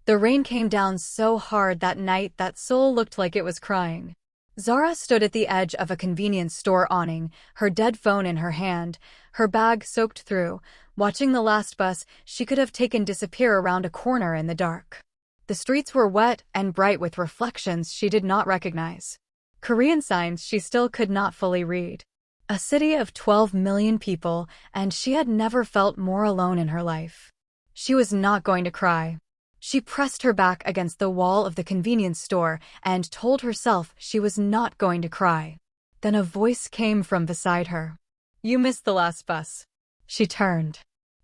The rain came down so hard that night that Seoul looked like it was crying. Zara stood at the edge of a convenience store awning, her dead phone in her hand, her bag soaked through, watching the last bus she could have taken disappear around a corner in the dark. The streets were wet and bright with reflections she did not recognize. Korean signs she still could not fully read. A city of 12 million people, and she had never felt more alone in her life. She was not going to cry. She pressed her back against the wall of the convenience store and told herself she was not going to cry. Then a voice came from beside her. "You missed the last bus." She turned.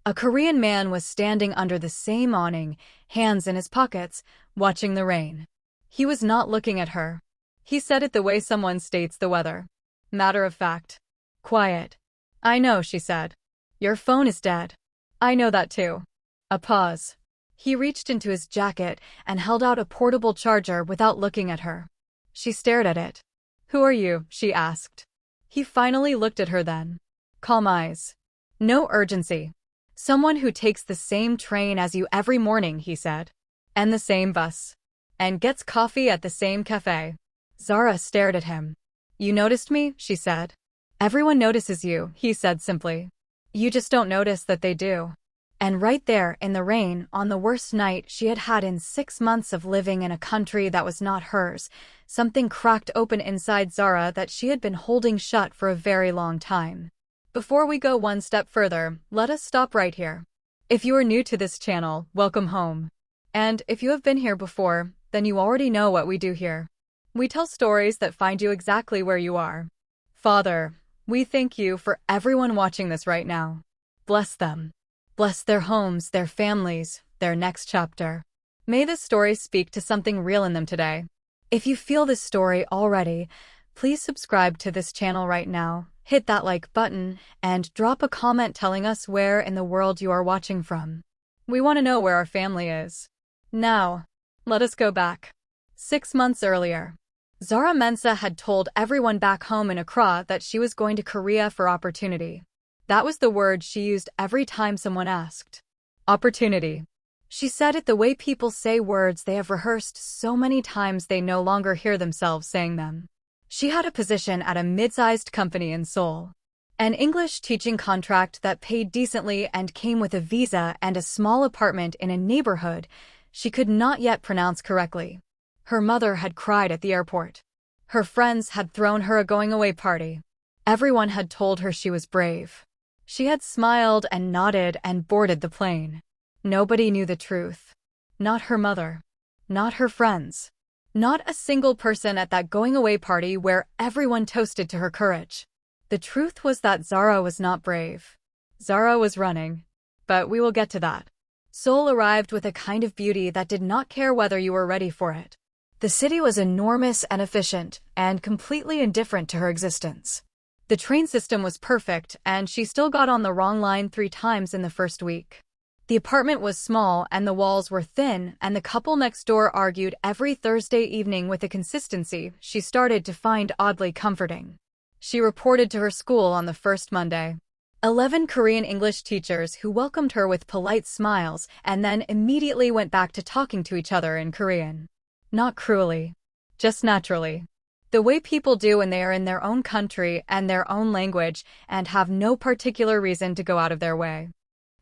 A Korean man was standing under the same awning, hands in his pockets, watching the rain. He was not looking at her. He said it the way someone states the weather. Matter of fact. Quiet. "I know," she said. "Your phone is dead." "I know that too." A pause. He reached into his jacket and held out a portable charger without looking at her. She stared at it. "Who are you?" she asked. He finally looked at her then. Calm eyes. "No urgency. Someone who takes the same train as you every morning," he said. "And the same bus. And gets coffee at the same cafe." Zara stared at him. "You noticed me?" she said. "Everyone notices you," he said simply. "You just don't notice that they do." And right there, in the rain, on the worst night she had had in 6 months of living in a country that was not hers, something cracked open inside Zara that she had been holding shut for a very long time. Before we go one step further, let us stop right here. If you are new to this channel, welcome home. And if you have been here before, then you already know what we do here. We tell stories that find you exactly where you are. Father, we thank you for everyone watching this right now. Bless them. Bless their homes, their families, their next chapter. May this story speak to something real in them today. If you feel this story already, please subscribe to this channel right now, hit that like button, and drop a comment telling us where in the world you are watching from. We want to know where our family is. Now, let us go back. 6 months earlier, Zara Mensah had told everyone back home in Accra that she was going to Korea for opportunity. That was the word she used every time someone asked. Opportunity. She said it the way people say words they have rehearsed so many times they no longer hear themselves saying them. She had a position at a mid-sized company in Seoul. An English teaching contract that paid decently and came with a visa and a small apartment in a neighborhood she could not yet pronounce correctly. Her mother had cried at the airport. Her friends had thrown her a going-away party. Everyone had told her she was brave. She had smiled and nodded and boarded the plane. Nobody knew the truth. Not her mother. Not her friends. Not a single person at that going-away party where everyone toasted to her courage. The truth was that Zara was not brave. Zara was running. But we will get to that. Seoul arrived with a kind of beauty that did not care whether you were ready for it. The city was enormous and efficient, and completely indifferent to her existence. The train system was perfect, and she still got on the wrong line 3 times in the first week. The apartment was small, and the walls were thin, and the couple next door argued every Thursday evening with a consistency she started to find oddly comforting. She reported to her school on the first Monday. 11 Korean English teachers who welcomed her with polite smiles and then immediately went back to talking to each other in Korean. Not cruelly. Just naturally. The way people do when they are in their own country and their own language and have no particular reason to go out of their way.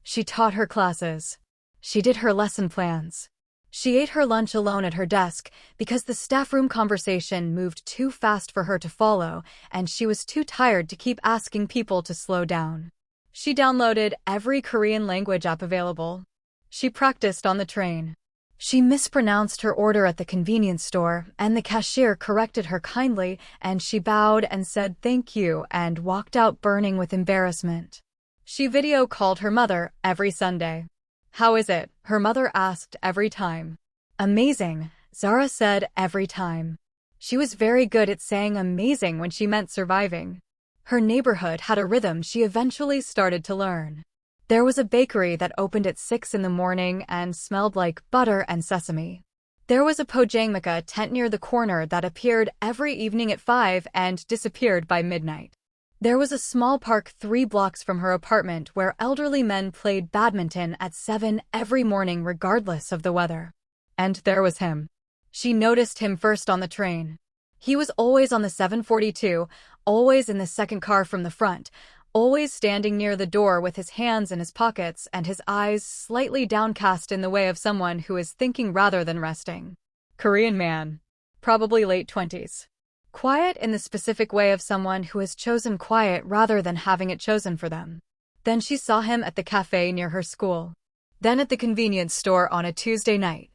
She taught her classes. She did her lesson plans. She ate her lunch alone at her desk because the staff room conversation moved too fast for her to follow, and she was too tired to keep asking people to slow down. She downloaded every Korean language app available. She practiced on the train. She mispronounced her order at the convenience store, and the cashier corrected her kindly, and she bowed and said thank you and walked out burning with embarrassment. She video called her mother every Sunday. "How is it?" her mother asked every time. "Amazing," Zara said every time. She was very good at saying amazing when she meant surviving. Her neighborhood had a rhythm she eventually started to learn. There was a bakery that opened at 6 in the morning and smelled like butter and sesame. There was a pojangmaka tent near the corner that appeared every evening at 5 and disappeared by midnight. There was a small park 3 blocks from her apartment where elderly men played badminton at 7 every morning regardless of the weather. And there was him. She noticed him first on the train. He was always on the 742, always in the second car from the front, always standing near the door with his hands in his pockets and his eyes slightly downcast in the way of someone who is thinking rather than resting. Korean man. Probably late 20s. Quiet in the specific way of someone who has chosen quiet rather than having it chosen for them. Then she saw him at the cafe near her school. Then at the convenience store on a Tuesday night.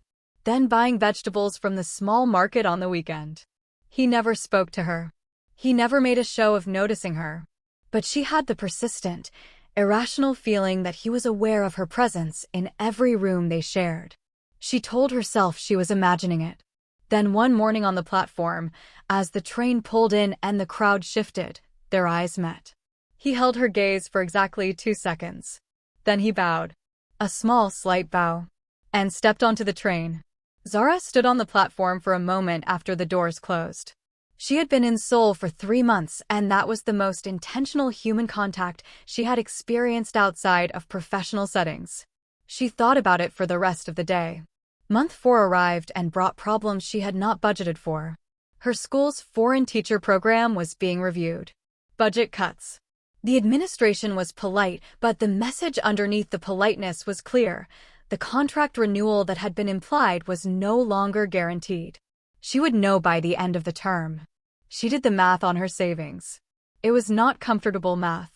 Then buying vegetables from the small market on the weekend. He never spoke to her. He never made a show of noticing her. But she had the persistent, irrational feeling that he was aware of her presence in every room they shared. She told herself she was imagining it. Then one morning on the platform, as the train pulled in and the crowd shifted, their eyes met. He held her gaze for exactly 2 seconds. Then he bowed. A small, slight bow. And stepped onto the train. Zara stood on the platform for a moment after the doors closed. She had been in Seoul for 3 months, and that was the most intentional human contact she had experienced outside of professional settings. She thought about it for the rest of the day. Month 4 arrived and brought problems she had not budgeted for. Her school's foreign teacher program was being reviewed. Budget cuts. The administration was polite, but the message underneath the politeness was clear. The contract renewal that had been implied was no longer guaranteed. She would know by the end of the term. She did the math on her savings. It was not comfortable math.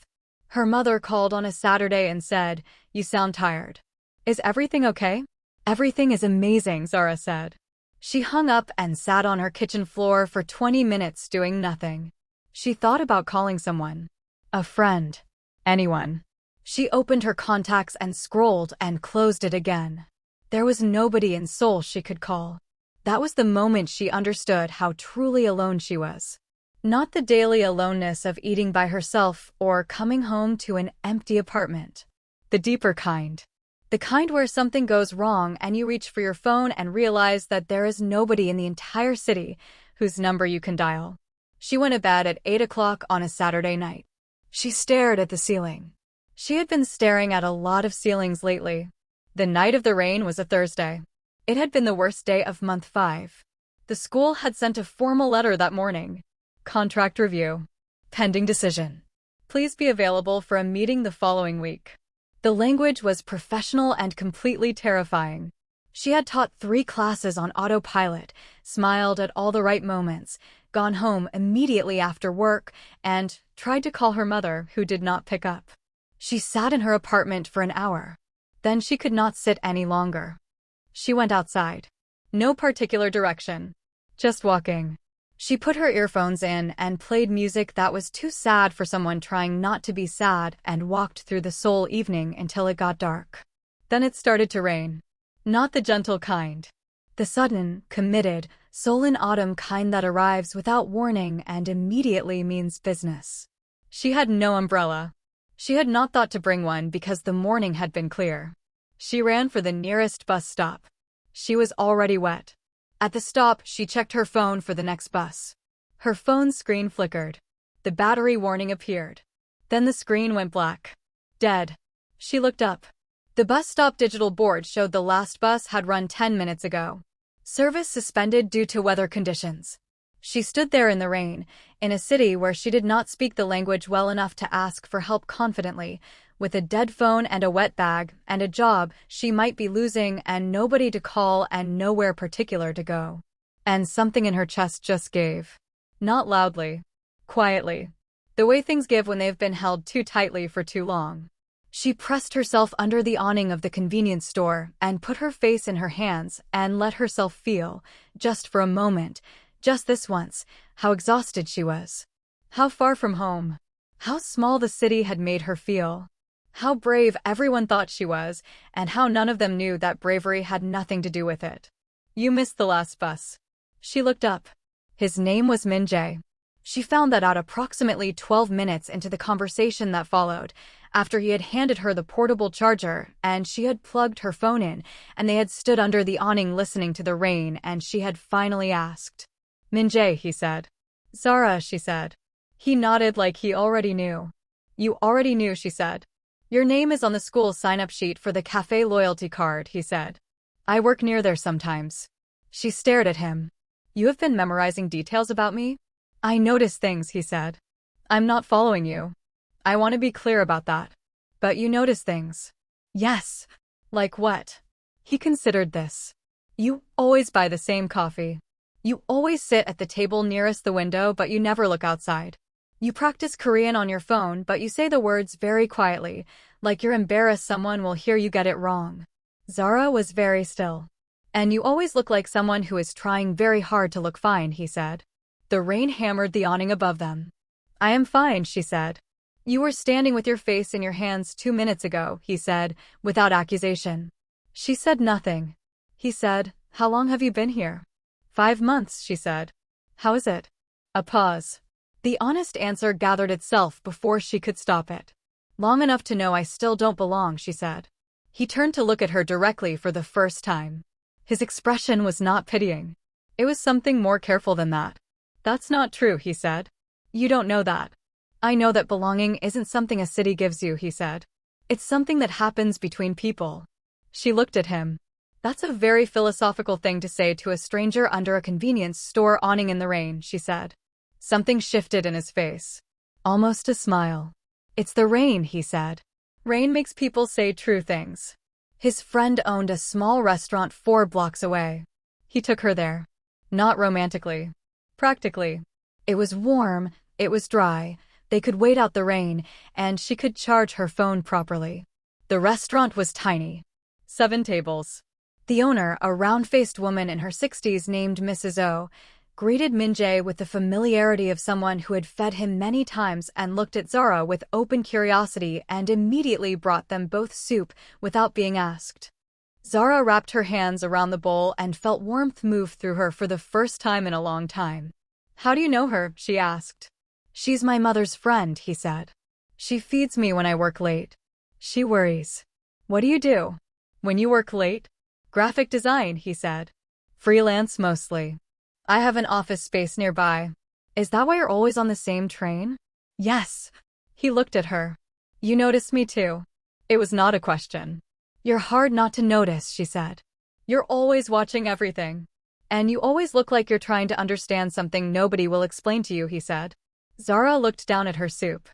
Her mother called on a Saturday and said, "You sound tired. Is everything okay?" "Everything is amazing," Zara said. She hung up and sat on her kitchen floor for 20 minutes doing nothing. She thought about calling someone. A friend. Anyone. She opened her contacts and scrolled and closed it again. There was nobody in Seoul she could call. That was the moment she understood how truly alone she was. Not the daily aloneness of eating by herself or coming home to an empty apartment. The deeper kind. The kind where something goes wrong and you reach for your phone and realize that there is nobody in the entire city whose number you can dial. She went to bed at 8 o'clock on a Saturday night. She stared at the ceiling. She had been staring at a lot of ceilings lately. The night of the rain was a Thursday. It had been the worst day of month 5. The school had sent a formal letter that morning. Contract review. Pending decision. Please be available for a meeting the following week. The language was professional and completely terrifying. She had taught 3 classes on autopilot, smiled at all the right moments, gone home immediately after work, and tried to call her mother, who did not pick up. She sat in her apartment for an hour. Then she could not sit any longer. She went outside. No particular direction. Just walking. She put her earphones in and played music that was too sad for someone trying not to be sad and walked through the Seoul evening until it got dark. Then it started to rain. Not the gentle kind. The sudden, committed, Seoul in autumn kind that arrives without warning and immediately means business. She had no umbrella. She had not thought to bring one because the morning had been clear. She ran for the nearest bus stop. She was already wet. At the stop, she checked her phone for the next bus. Her phone's screen flickered. The battery warning appeared. Then the screen went black. Dead. She looked up. The bus stop digital board showed the last bus had run 10 minutes ago. Service suspended due to weather conditions. She stood there in the rain, in a city where she did not speak the language well enough to ask for help confidently, with a dead phone and a wet bag, and a job she might be losing and nobody to call and nowhere particular to go. And something in her chest just gave. Not loudly. Quietly. The way things give when they've been held too tightly for too long. She pressed herself under the awning of the convenience store and put her face in her hands and let herself feel, just for a moment, just this once, how exhausted she was. How far from home. How small the city had made her feel. How brave everyone thought she was, and how none of them knew that bravery had nothing to do with it. You missed the last bus. She looked up. His name was Min Jae. She found that out approximately 12 minutes into the conversation that followed, after he had handed her the portable charger, and she had plugged her phone in, and they had stood under the awning listening to the rain, and she had finally asked. Min Jae, he said. Zara, she said. He nodded like he already knew. You already knew, she said. Your name is on the school sign-up sheet for the cafe loyalty card, he said. I work near there sometimes. She stared at him. You have been memorizing details about me? I notice things, he said. I'm not following you. I want to be clear about that. But you notice things. Yes. Like what? He considered this. You always buy the same coffee. You always sit at the table nearest the window, but you never look outside. You practice Korean on your phone, but you say the words very quietly, like you're embarrassed someone will hear you get it wrong. Zara was very still. And you always look like someone who is trying very hard to look fine, he said. The rain hammered the awning above them. I am fine, she said. You were standing with your face in your hands 2 minutes ago, he said, without accusation. She said nothing. He said, How long have you been here? 5 months, she said. How is it? A pause. The honest answer gathered itself before she could stop it. Long enough to know I still don't belong, she said. He turned to look at her directly for the first time. His expression was not pitying. It was something more careful than that. That's not true, he said. You don't know that. I know that belonging isn't something a city gives you, he said. It's something that happens between people. She looked at him. That's a very philosophical thing to say to a stranger under a convenience store awning in the rain, she said. Something shifted in his face. Almost a smile. It's the rain, he said. Rain makes people say true things. His friend owned a small restaurant 4 blocks away. He took her there. Not romantically. Practically. It was warm, it was dry, they could wait out the rain, and she could charge her phone properly. The restaurant was tiny. 7 tables. The owner, a round-faced woman in her 60s named Mrs. O, greeted Min-jae with the familiarity of someone who had fed him many times and looked at Zara with open curiosity and immediately brought them both soup without being asked. Zara wrapped her hands around the bowl and felt warmth move through her for the first time in a long time. How do you know her? She asked. She's my mother's friend, he said. She feeds me when I work late. She worries. What do you do? When you work late? Graphic design, he said. Freelance mostly. I have an office space nearby. Is that why you're always on the same train? Yes. He looked at her. You notice me too. It was not a question. You're hard not to notice, she said. You're always watching everything. And you always look like you're trying to understand something nobody will explain to you, he said. Zara looked down at her soup.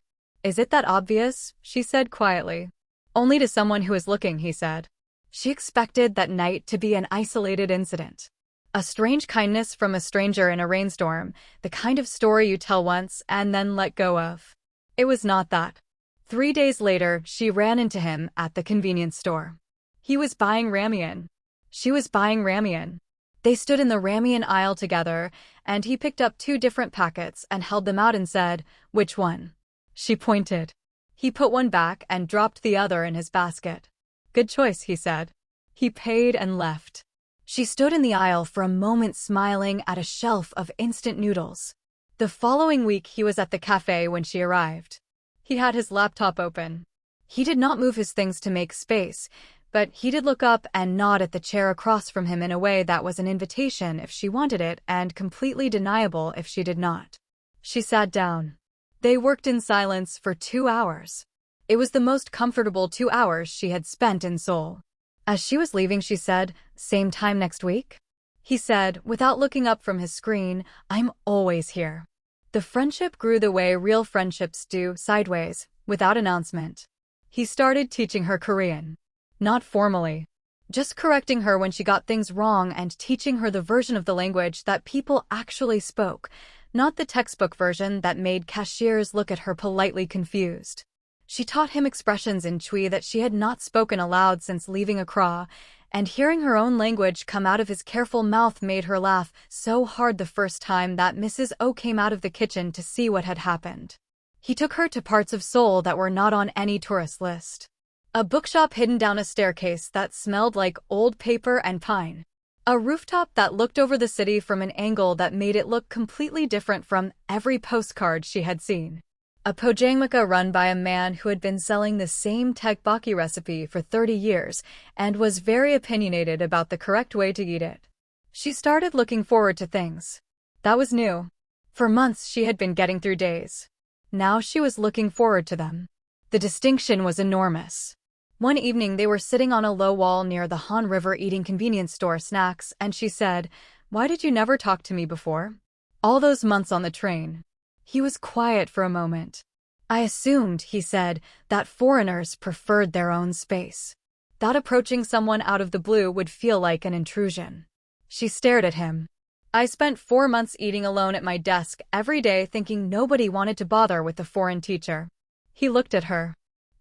Is it that obvious? She said quietly. Only to someone who is looking, he said. She expected that night to be an isolated incident. A strange kindness from a stranger in a rainstorm, the kind of story you tell once and then let go of. It was not that. 3 days later, she ran into him at the convenience store. He was buying ramen. She was buying ramen. They stood in the ramen aisle together, and he picked up 2 different packets and held them out and said, Which one? She pointed. He put one back and dropped the other in his basket. Good choice, he said. He paid and left. She stood in the aisle for a moment smiling at a shelf of instant noodles. The following week he was at the cafe when she arrived. He had his laptop open. He did not move his things to make space, but he did look up and nod at the chair across from him in a way that was an invitation if she wanted it and completely deniable if she did not. She sat down. They worked in silence for 2 hours. It was the most comfortable 2 hours she had spent in Seoul. As she was leaving, she said, Same time next week? He said, without looking up from his screen, I'm always here. The friendship grew the way real friendships do, sideways, without announcement. He started teaching her Korean. Not formally. Just correcting her when she got things wrong and teaching her the version of the language that people actually spoke, not the textbook version that made cashiers look at her politely confused. She taught him expressions in Chui that she had not spoken aloud since leaving Accra, and hearing her own language come out of his careful mouth made her laugh so hard the first time that Mrs. O came out of the kitchen to see what had happened. He took her to parts of Seoul that were not on any tourist list. A bookshop hidden down a staircase that smelled like old paper and pine. A rooftop that looked over the city from an angle that made it look completely different from every postcard she had seen. A pojangmaka run by a man who had been selling the same tteokbokki recipe for 30 years and was very opinionated about the correct way to eat it. She started looking forward to things. That was new. For months she had been getting through days. Now she was looking forward to them. The distinction was enormous. One evening they were sitting on a low wall near the Han River eating convenience store snacks, and she said, "Why did you never talk to me before? All those months on the train." He was quiet for a moment. "I assumed," he said, "that foreigners preferred their own space. That approaching someone out of the blue would feel like an intrusion." She stared at him. "I spent 4 months eating alone at my desk every day thinking nobody wanted to bother with the foreign teacher." He looked at her.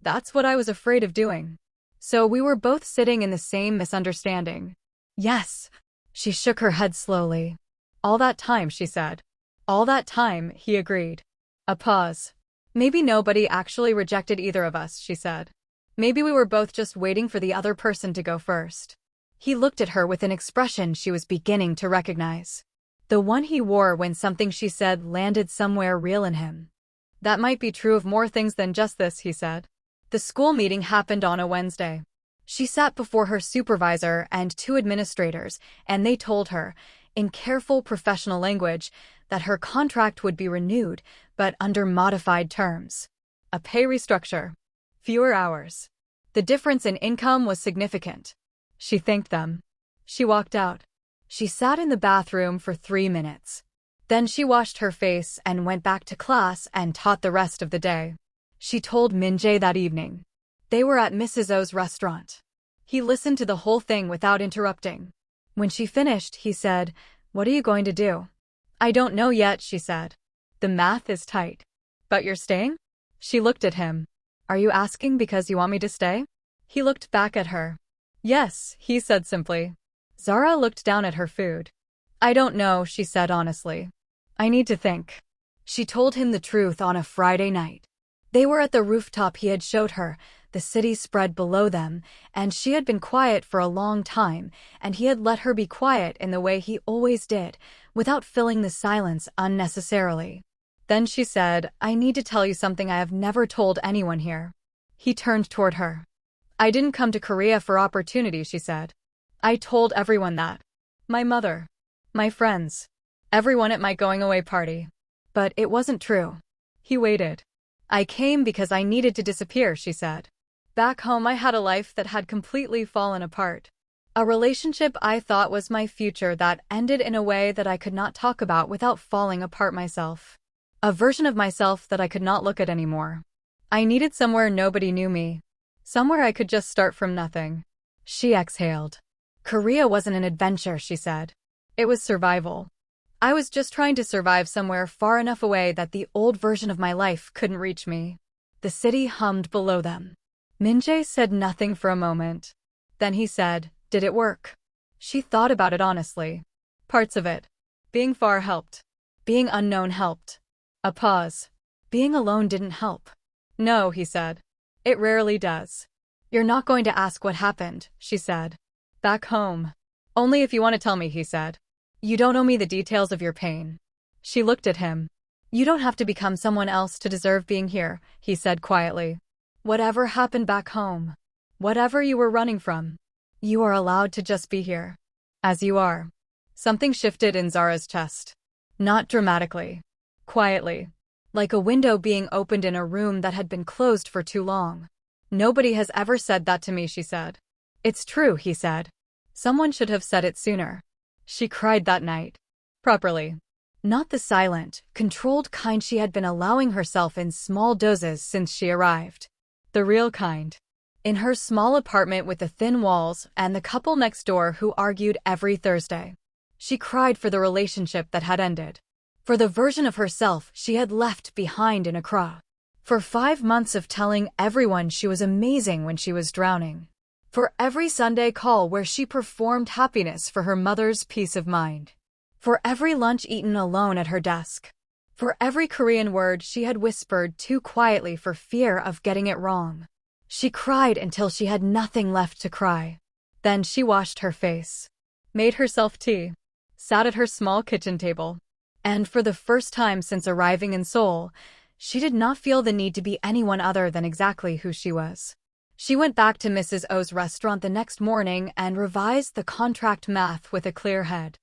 "That's what I was afraid of doing." So we were both sitting in the same misunderstanding. "Yes." She shook her head slowly. "All that time," she said. "All that time," he agreed. A pause. "Maybe nobody actually rejected either of us," she said. "Maybe we were both just waiting for the other person to go first." He looked at her with an expression she was beginning to recognize. The one he wore when something she said landed somewhere real in him. "That might be true of more things than just this," he said. The school meeting happened on a Wednesday. She sat before her supervisor and 2 administrators, and they told her, in careful professional language, that her contract would be renewed, but under modified terms. A pay restructure. Fewer hours. The difference in income was significant. She thanked them. She walked out. She sat in the bathroom for 3 minutes. Then she washed her face and went back to class and taught the rest of the day. She told Min-jae that evening. They were at Mrs. O's restaurant. He listened to the whole thing without interrupting. When she finished, he said, "What are you going to do?" "I don't know yet," she said. "The math is tight." "But you're staying?" She looked at him. "Are you asking because you want me to stay?" He looked back at her. "Yes," he said simply. Zara looked down at her food. "I don't know," she said honestly. "I need to think." She told him the truth on a Friday night. They were at the rooftop he had showed her, the city spread below them, and she had been quiet for a long time, and he had let her be quiet in the way he always did, without filling the silence unnecessarily. Then she said, "I need to tell you something I have never told anyone here." He turned toward her. "I didn't come to Korea for opportunity," she said. "I told everyone that. My mother. My friends. Everyone at my going-away party. But it wasn't true." He waited. "I came because I needed to disappear," she said. "Back home I had a life that had completely fallen apart. A relationship I thought was my future that ended in a way that I could not talk about without falling apart myself. A version of myself that I could not look at anymore. I needed somewhere nobody knew me. Somewhere I could just start from nothing." She exhaled. "Korea wasn't an adventure," she said. "It was survival. I was just trying to survive somewhere far enough away that the old version of my life couldn't reach me." The city hummed below them. Min-jae said nothing for a moment. Then he said, "Did it work?" She thought about it honestly. "Parts of it. Being far helped. Being unknown helped." A pause. "Being alone didn't help." "No," he said. "It rarely does." "You're not going to ask what happened," she said. "Back home." "Only if you want to tell me," he said. "You don't owe me the details of your pain." She looked at him. "You don't have to become someone else to deserve being here," he said quietly. "Whatever happened back home, whatever you were running from, you are allowed to just be here. As you are." Something shifted in Zara's chest. Not dramatically. Quietly. Like a window being opened in a room that had been closed for too long. "Nobody has ever said that to me," she said. "It's true," he said. "Someone should have said it sooner." She cried that night. Properly. Not the silent, controlled kind she had been allowing herself in small doses since she arrived. The real kind. In her small apartment with the thin walls and the couple next door who argued every Thursday. She cried for the relationship that had ended. For the version of herself she had left behind in Accra. For 5 months of telling everyone she was amazing when she was drowning. For every Sunday call where she performed happiness for her mother's peace of mind. For every lunch eaten alone at her desk. For every Korean word she had whispered too quietly for fear of getting it wrong. She cried until she had nothing left to cry. Then she washed her face. Made herself tea. Sat at her small kitchen table. And for the first time since arriving in Seoul, she did not feel the need to be anyone other than exactly who she was. She went back to Mrs. O's restaurant the next morning and revised the contract math with a clear head.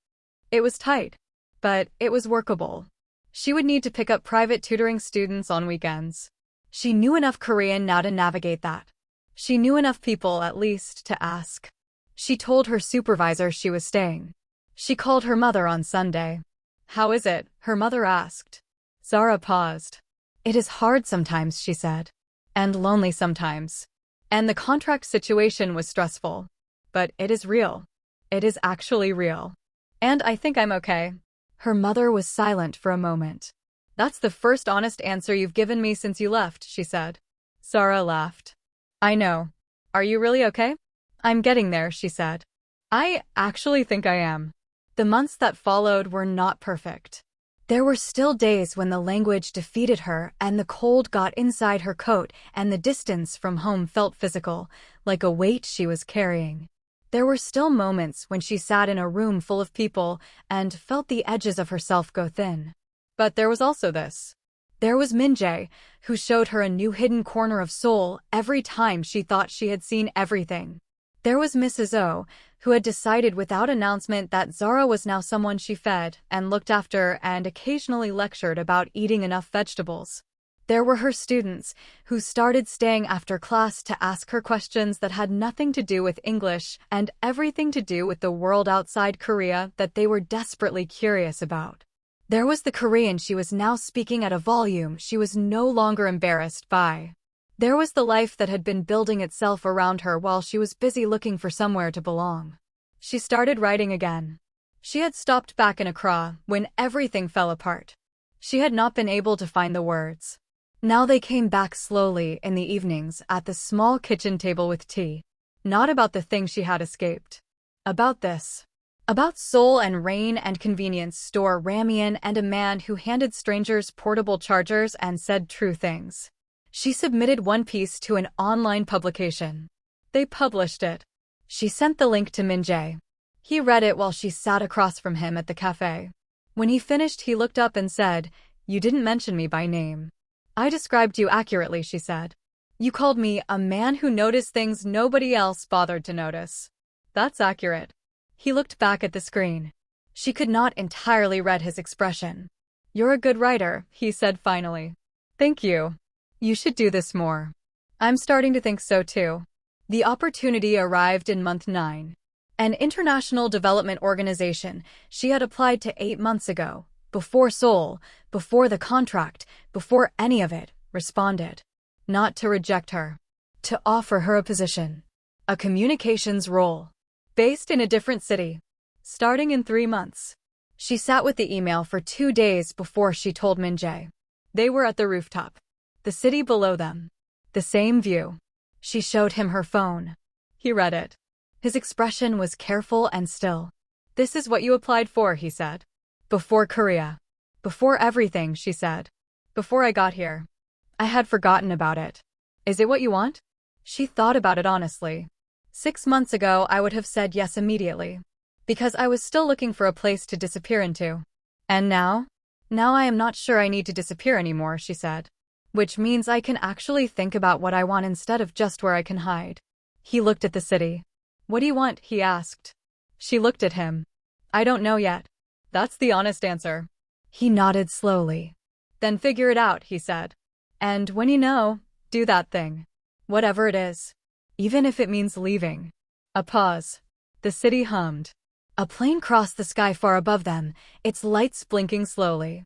It was tight, but it was workable. She would need to pick up private tutoring students on weekends. She knew enough Korean now to navigate that. She knew enough people, at least, to ask. She told her supervisor she was staying. She called her mother on Sunday. "How is it?" her mother asked. Zara paused. "It is hard sometimes," she said. "And lonely sometimes. And the contract situation was stressful. But it is real. It is actually real. And I think I'm okay." Her mother was silent for a moment. "That's the first honest answer you've given me since you left," she said. Zara laughed. "I know. Are you really okay?" "I'm getting there," she said. "I actually think I am." The months that followed were not perfect. There were still days when the language defeated her and the cold got inside her coat and the distance from home felt physical, like a weight she was carrying. There were still moments when she sat in a room full of people and felt the edges of herself go thin. But there was also this. There was Min-jae, who showed her a new hidden corner of Seoul every time she thought she had seen everything. There was Mrs. O, who had decided without announcement that Zara was now someone she fed and looked after and occasionally lectured about eating enough vegetables. There were her students, who started staying after class to ask her questions that had nothing to do with English and everything to do with the world outside Korea that they were desperately curious about. There was the Korean she was now speaking at a volume she was no longer embarrassed by. There was the life that had been building itself around her while she was busy looking for somewhere to belong. She started writing again. She had stopped back in Accra when everything fell apart. She had not been able to find the words. Now they came back slowly in the evenings at the small kitchen table with tea. Not about the thing she had escaped. About this. About Seoul and rain and convenience store ramen and a man who handed strangers portable chargers and said true things. She submitted one piece to an online publication. They published it. She sent the link to Min-jae. He read it while she sat across from him at the cafe. When he finished, he looked up and said, "You didn't mention me by name." "I described you accurately," she said. "You called me a man who noticed things nobody else bothered to notice." "That's accurate." He looked back at the screen. She could not entirely read his expression. "You're a good writer," he said finally. "Thank you. You should do this more." "I'm starting to think so too." The opportunity arrived in month 9. An international development organization she had applied to 8 months ago, before Seoul, before the contract, before any of it, responded. Not to reject her. To offer her a position. A communications role. Based in a different city. Starting in 3 months. She sat with the email for 2 days before she told Min-jae. They were at the rooftop. The city below them. The same view. She showed him her phone. He read it. His expression was careful and still. "This is what you applied for," he said. "Before Korea. Before everything," she said. "Before I got here. I had forgotten about it. Is it what you want?" She thought about it honestly. 6 months ago, I would have said yes immediately. Because I was still looking for a place to disappear into. And now? Now I am not sure I need to disappear anymore, she said. Which means I can actually think about what I want instead of just where I can hide. He looked at the city. "What do you want?" he asked. She looked at him. "I don't know yet." That's the honest answer. He nodded slowly. "Then figure it out," he said. "And when you know, do that thing. Whatever it is. Even if it means leaving." A pause. The city hummed. A plane crossed the sky far above them, its lights blinking slowly.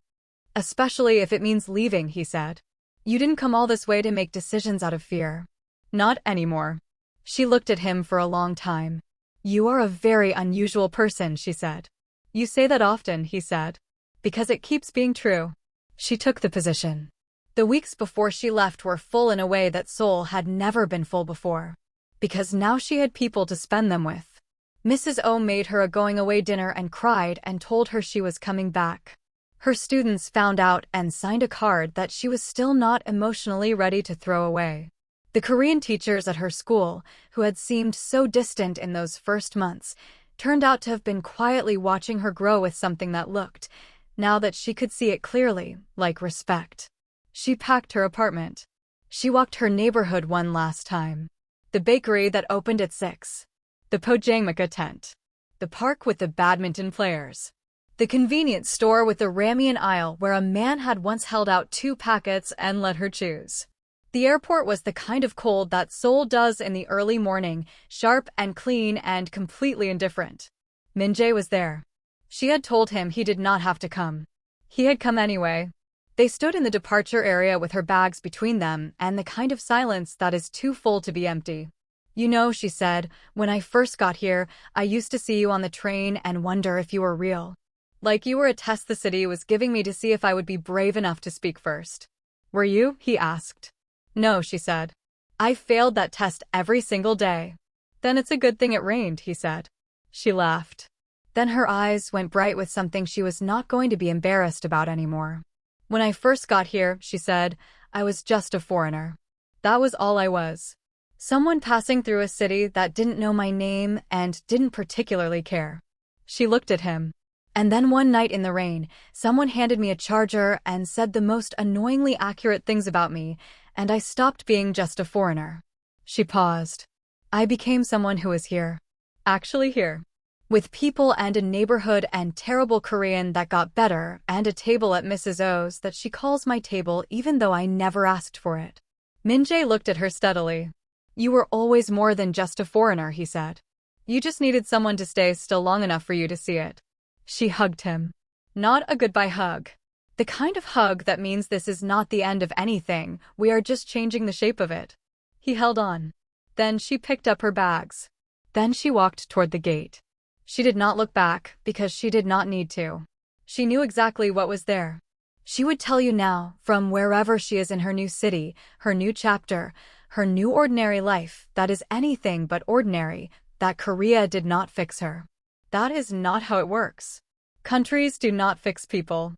"Especially if it means leaving," he said. "You didn't come all this way to make decisions out of fear." "Not anymore." She looked at him for a long time. "You are a very unusual person," she said. "You say that often," he said. "Because it keeps being true." She took the position. The weeks before she left were full in a way that Seoul had never been full before. Because now she had people to spend them with. Mrs. O made her a going-away dinner and cried and told her she was coming back. Her students found out and signed a card that she was still not emotionally ready to throw away. The Korean teachers at her school, who had seemed so distant in those first months, turned out to have been quietly watching her grow with something that looked, now that she could see it clearly, like respect. She packed her apartment. She walked her neighborhood one last time. The bakery that opened at 6. The Pojangmaka tent. The park with the badminton players. The convenience store with the ramen aisle where a man had once held out 2 packets and let her choose. The airport was the kind of cold that Seoul does in the early morning, sharp and clean and completely indifferent. Min-jae was there. She had told him he did not have to come. He had come anyway. They stood in the departure area with her bags between them and the kind of silence that is too full to be empty. You know, she said, when I first got here, I used to see you on the train and wonder if you were real. Like you were a test the city was giving me to see if I would be brave enough to speak first. Were you? He asked. No, she said. I failed that test every single day. Then it's a good thing it rained, he said. She laughed. Then her eyes went bright with something she was not going to be embarrassed about anymore. When I first got here, she said, I was just a foreigner. That was all I was. Someone passing through a city that didn't know my name and didn't particularly care. She looked at him. And then one night in the rain, someone handed me a charger and said the most annoyingly accurate things about me, and I stopped being just a foreigner. She paused. I became someone who is here. Actually here. With people and a neighborhood and terrible Korean that got better and a table at Mrs. O's that she calls my table even though I never asked for it. Min-jae looked at her steadily. You were always more than just a foreigner, he said. You just needed someone to stay still long enough for you to see it. She hugged him. Not a goodbye hug. The kind of hug that means this is not the end of anything, we are just changing the shape of it. He held on. Then she picked up her bags. Then she walked toward the gate. She did not look back, because she did not need to. She knew exactly what was there. She would tell you now, from wherever she is in her new city, her new chapter, her new ordinary life, that is anything but ordinary, that Korea did not fix her. That is not how it works. Countries do not fix people.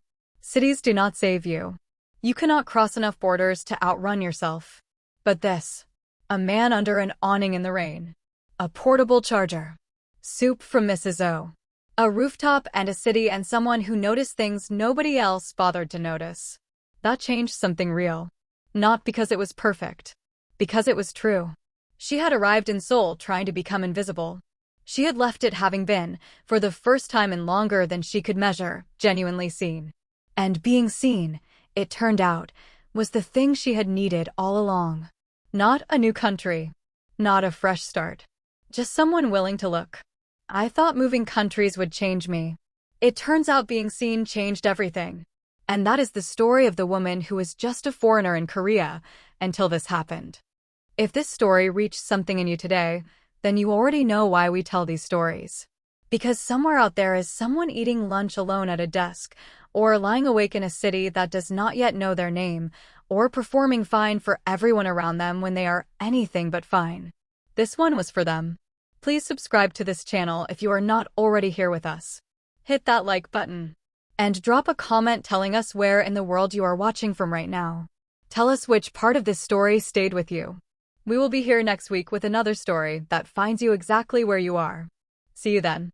Cities do not save you. You cannot cross enough borders to outrun yourself. But this. A man under an awning in the rain. A portable charger. Soup from Mrs. O. A rooftop and a city and someone who noticed things nobody else bothered to notice. That changed something real. Not because it was perfect. Because it was true. She had arrived in Seoul trying to become invisible. She had left it having been, for the first time in longer than she could measure, genuinely seen. And being seen, it turned out, was the thing she had needed all along. Not a new country. Not a fresh start. Just someone willing to look. I thought moving countries would change me. It turns out being seen changed everything. And that is the story of the woman who was just a foreigner in Korea, until this happened. If this story reached something in you today, then you already know why we tell these stories. Because somewhere out there is someone eating lunch alone at a desk, or lying awake in a city that does not yet know their name, or performing fine for everyone around them when they are anything but fine. This one was for them. Please subscribe to this channel if you are not already here with us. Hit that like button. And drop a comment telling us where in the world you are watching from right now. Tell us which part of this story stayed with you. We will be here next week with another story that finds you exactly where you are. See you then.